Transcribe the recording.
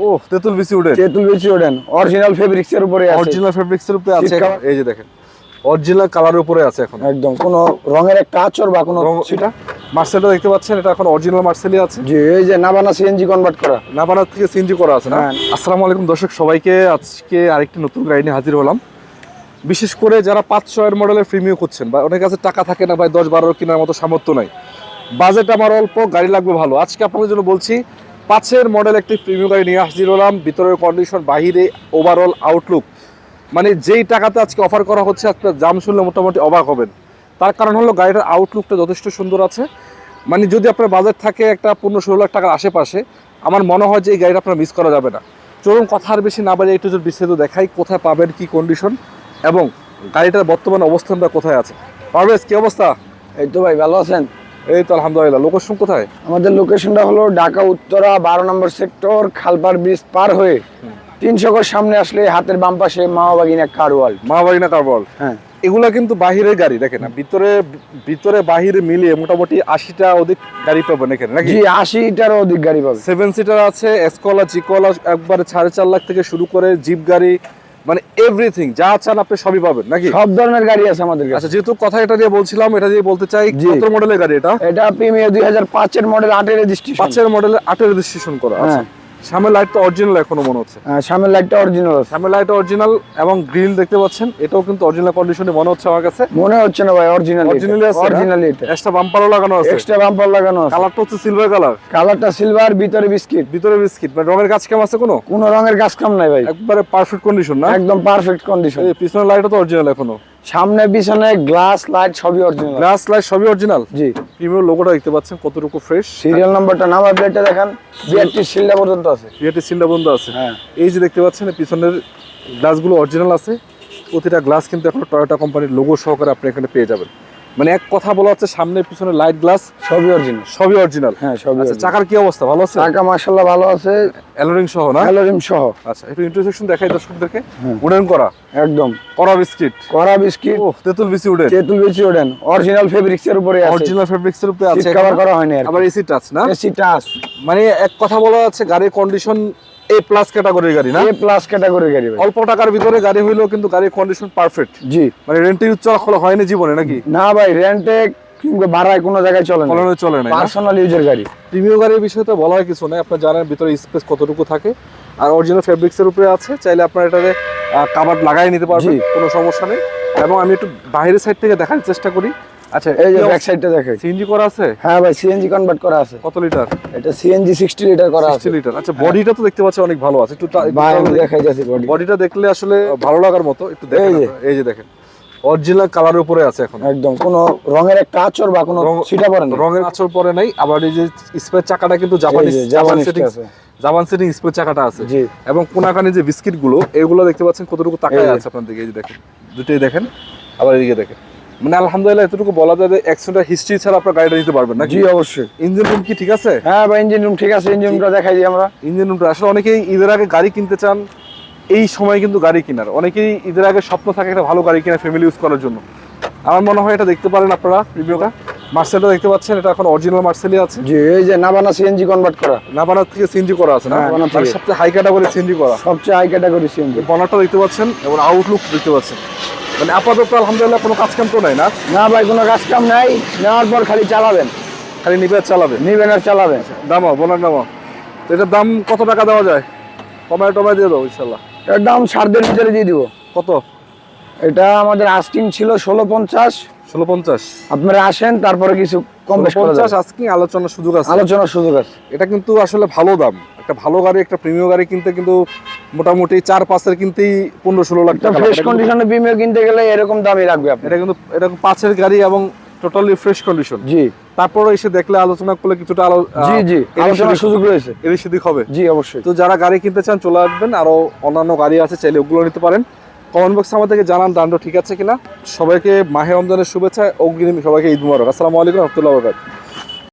ও তেতুল BC wooden, তেতুল BC wooden original fabrics এর উপরে আছে, অরিজিনাল ফেব্রিক্স এর উপরে আছে। এই যে দেখেন অরিজিনাল কালারের উপরে আছে এখন, একদম কোনো রঙের একটা আঁচড় বা কোনো সেটা মার্সেলটা দেখতে পাচ্ছেন, এটা এখন অরিজিনাল মার্সেলই আছে। জি, এই যে নাভানা সিএনজি কনভার্ট করা, নাভানা থেকে সিএনজি করা আছে না। আসসালামু আলাইকুম দর্শক সবাইকে, আজকে আরেকটি নতুন গাড়ি নিয়ে হাজির হলাম। বিশেষ করে যারা 5-6 মডেলের প্রিমিয়াম খুঁজছেন, বা অনেক কাছে টাকা থাকে না ভাই 10-12 কেনার মতো সামর্থ্য নাই, বাজেট আমার অল্প, গাড়ি লাগবে ভালো, আজকে আপনাদের জন্য বলছি 5 মডেল একটি প্রিমিয়াম গাড়ি নিয়ে হাজির হলাম। ভিতরের কন্ডিশন, বাহিরে ওভারঅল আউটলুক, মানে যেই টাকাতে আজকে অফার করা হচ্ছে আপনার দাম শুনলে মোটামুটি অবাক হবেন। তার কারণ হলো গাড়িটার আউটলুকটা যথেষ্ট সুন্দর আছে। মানে যদি আপনার বাজেট থাকে একটা 15-16 লাখ টাকার আশেপাশে, আমার মনে হয় যে এই গাড়িটা আপনার মিস করা যাবে না। চলুন কথা আর বেশি না বাড়িয়ে একটু যদি বিস্তারিত দেখাই, কোথায় পাবেন, কি কন্ডিশন এবং গাড়িটার বর্তমান অবস্থানটা কোথায় আছে। পারভেজ, কি অবস্থা? এই তো ভাই, ভালো আছেন? এই তো আলহামদুলিল্লাহ। লোকেশন কোথায়? আমাদের লোকেশনটা হলো ঢাকা উত্তরা 12 নম্বর সেক্টর, খালপাড় ব্রিজ পার হয়ে 300 গজ সামনে আসলে হাতের বাম পাশে মাওবাগিনা কার ওয়ার্ল্ড। মাওবাগিনা কার ওয়ার্ল্ড, হ্যাঁ। এগুলা কিন্তু বাহিরের গাড়ি, দেখেন না, ভিতরে বাহিরে মিলিয়ে মোটামুটি 80টা অধিক গাড়ি পাবেন এখানে নাকি? জি, 80টারও অধিক গাড়ি পাবেন। 7 সিটার আছে, এসকলা, জিকলা, একবারে 4.5 লাখ থেকে শুরু করে জিপ গাড়ি, মানে এভরিথিং যা চান আপনি সবই পাবেন নাকি? সব ধরনের গাড়ি আছে আমাদের কাছে। আচ্ছা, যেহেতু কথা এটা নিয়ে বলছিলাম, এটা দিয়ে বলতে চাই, কত মডেলের গাড়ি এটা? এটা প্রিমিয়ার 2005 এর মডেল, 8 এর রেজিস্ট্রেশন। 5 এর মডেলের 8 এর রেজিস্ট্রেশন করা আছে। সামনের লাইট তো অরিজিনাল এখনো মনে হচ্ছে। হ্যাঁ, সামনের লাইটটা অরিজিনাল আছে। সামনের লাইট অরিজিনাল এবং গ্রিল দেখতে পাচ্ছেন, এটাও কিন্তু অরিজিনাল কন্ডিশনে মনে হচ্ছে আমার কাছে। মনে হচ্ছে না ভাই, অরিজিনাল আছে, অরিজিনালি এটা। এক্সট্রা বাম্পারও লাগানো আছে, এক্সট্রা বাম্পার লাগানো আছে। কালারটা হচ্ছে সিলভার কালার। কালারটা সিলভার, ভিতরে বিস্কিট। ভিতরে বিস্কিট, মানে রঙের কাজ কাম আছে কোনো রঙের কাজ কাম নাই ভাই, একবারে পারফেক্ট কন্ডিশন না? একদম পারফেক্ট কন্ডিশন। এই পিছনের লাইটও তো অরিজিনাল এখনো, সামনে পিছনে গ্লাস লাইট সবই অরিজিনাল। গ্লাস লাইট সবই অরিজিনাল। জি, প্রিমিয়াম লোগোটা দেখতে পাচ্ছেন কতটুকু ফ্রেশ। সিরিয়াল নাম্বারটা, নাম্বার প্লেটটা দেখেন, বিআরটি সিলটা পর্যন্ত আছে। বিআরটি সিলটা বন্ধ আছে। হ্যাঁ, এই যে দেখতে পাচ্ছেন পিছনের গ্লাসগুলো অরিজিনাল আছে। প্রতিটা গ্লাস কিন্তু এখন টয়োটা কোম্পানির লোগো সহকারে আপনি এখানে পেয়ে যাবেন। মানে এক কথা বলা হচ্ছে সামনে পিছনে লাইট গ্লাস সবই অরিজিনাল, সবই অরিজিনাল। হ্যাঁ, সবই। আচ্ছা, চাকার কি অবস্থা? ভালো আছে? চাকা মাশাআল্লাহ ভালো আছে, অ্যালোরিং সহ না? অ্যালোরিং সহ। আচ্ছা, একটু ইন্টারসেকশন দেখাই দর্শকদেরকে। উডেন করা, একদম করা বিস্কিট, করা বিস্কিট। ও তেতুল বিসি উডেন, তেতুল বিসি উডেন অরিজিনাল ফেব্রিক্স এর উপরে আছে, অরিজিনাল ফেব্রিক্স এর উপরে আছে, কভার করা হয়নি আবার এসি টাচ না? AC touch. মানে এক কথা বলা যাচ্ছে গাড়ির কন্ডিশন এ প্লাস ক্যাটাগরির গাড়ি না? এ প্লাস ক্যাটাগরির গাড়ি ভাই। অল্প টাকার ভিতরে গাড়ি হইলেও কিন্তু গাড়ির কন্ডিশন পারফেক্ট। জি, মানে রেন্টের উচ্চল হয়নি জীবনে নাকি? না ভাই, রেন্টে কিংবা ভাড়ায় কোনো জায়গায় চলে না, চলে না, পার্সোনাল ইউজের গাড়ি। প্রিমিয়াম গাড়ির বিষয়ে তো বলা হয় কিছু না, আপনার জানেন ভিতরে স্পেস কতটুকু থাকে, আর অরিজিনাল ফেব্রিক্স এর উপরে আছে। চাইলে আপনার এটাতে কাভার লাগাই নিতে পারবেন, কোনো সমস্যা নেই। এবং আমি একটু বাইরের সাইড থেকে দেখার চেষ্টা করি। আচ্ছা, এই যে ব্যাক সাইডটা দেখেন, সিএনজি করা আছে? হ্যাঁ ভাই, সিএনজি কনভার্ট করা আছে। কত লিটার এটা? সিএনজি 60 লিটার করা আছে। 60 লিটার। আচ্ছা, বডিটা তো দেখতে পাচ্ছি অনেক ভালো আছে, একটু দেখাই যাচ্ছে বডিটা দেখলে আসলে ভালো লাগার মতো। একটু দেখেন, এই যে দেখেন অরিজিনাল কালারের উপরে আছে এখন, একদম কোনো রঙের একটা আঁচড় বা কোনো ছিটা পড়ে না, রঙের আঁচড় পড়ে নাই। আবার এই যে স্পেয়ার চাকাটা কিন্তু জাপান সেটিং স্পেয়ার চাকাটা আছে। এবং কোনাকানি যে বিস্কিট গুলো, এগুলো দেখতে পাচ্ছেন কতটুকু তাকায় আছে আপনার দিকে। এই যে দেখেন, দুটোই দেখেন, আবার এদিকে দেখেন। মানে আলহামদুলিল্লাহ এতটুকু বলা যায় যে অ্যাক্সিডেন্ট হিস্ট্রি ছাড়া আপনার গাড়িটা নিতে পারবেন না? জি অবশ্যই। ইঞ্জিন রুম কি ঠিক আছে? হ্যাঁ ভাই, ইঞ্জিন রুম ঠিক আছে। ইঞ্জিন রুমটা দেখাই দিই আমরা। ইঞ্জিন রুমটা আসলে অনেকেই ঈদের আগে গাড়ি কিনতে চান, এই সময় কিন্তু গাড়ি কেনার অনেকেই ঈদের আগে স্বপ্ন থাকে একটা ভালো গাড়ি কিনা ফ্যামিলি ইউজ করার জন্য। আমার মনে হয় এটা দেখতে পারেন আপনারা। প্রিমিয়ামটা মার্সেলটা দেখতে পাচ্ছেন, এটা এখন অরিজিনাল মার্সেলই আছে। জি, এই যে নাভানা সিএনজি কনভার্ট করা, নাভানা থেকে সিএনজি করা আছে না? মানে সবচেয়ে হাই ক্যাটাগরি সিএনজি করা, সবচেয়ে হাই ক্যাটাগরি সিএনজি। বনারটা দেখতে পাচ্ছেন এবং আউটলুক দেখতে পাচ্ছেন। মানে আপাতত আলহামদুলিল্লাহ কোনো কাজ কাম তো নাই না? না ভাই, কোনো কাজ কাম নাই। নেওয়ার পর খালি চালাবেন, খালি নিবে আর চালাবেন, নিবেন আর চালাবেন। দামাও বোনার দামাও। তো এটার দাম কত টাকা দেওয়া যায়? টমায় দিয়ে দাও ইনশাল্লাহ। এর দাম 7.5 ভিতরে দিয়ে দিব। কত? এটা আমাদের আস্কিং ছিল 16.50। 16.50 আপনারা আসেন, তারপরে কিছু কম বেশ করা যাবে। 16.50 আস্কিং, আলোচনার সুযোগ আছে, আলোচনার সুযোগ আছে। এটা কিন্তু আসলে ভালো দাম। একটা ভালো গাড়ি, একটা প্রিমিয়াম গাড়ি কিনতে কিন্তু মোটামুটি 4-5 কিনতেই 15-16 লাখ টাকা। ফ্রেশ কন্ডিশনে প্রিমিয়াম কিনতে গেলে এরকম দামই লাগবে আপনি। এটা কিন্তু এরকম 5 গাড়ি এবং টোটালি ফ্রেশ কন্ডিশন। জি, তারপরে এসে দেখলে আলোচনা করলে কিছুটা জি আলোচনার সুযোগ রয়েছে, এর সেদিক হবে। জি অবশ্যই। তো যারা গাড়ি কিনতে চান চলে আসবেন, আরো অন্যান্য গাড়ি আছে, চাইলে ওগুলো নিতে পারেন। কমেন্ট বক্সে আমাদেরকে জানান দান্ড ঠিক আছে কিনা। সবাইকে মাহে রমজানের শুভেচ্ছা, অগ্রিম সবাইকে ঈদ মুবারক। আসসালামু আলাইকুম ওয়া রাহমাতুল্লাহি ওয়া বারাকাতুহু।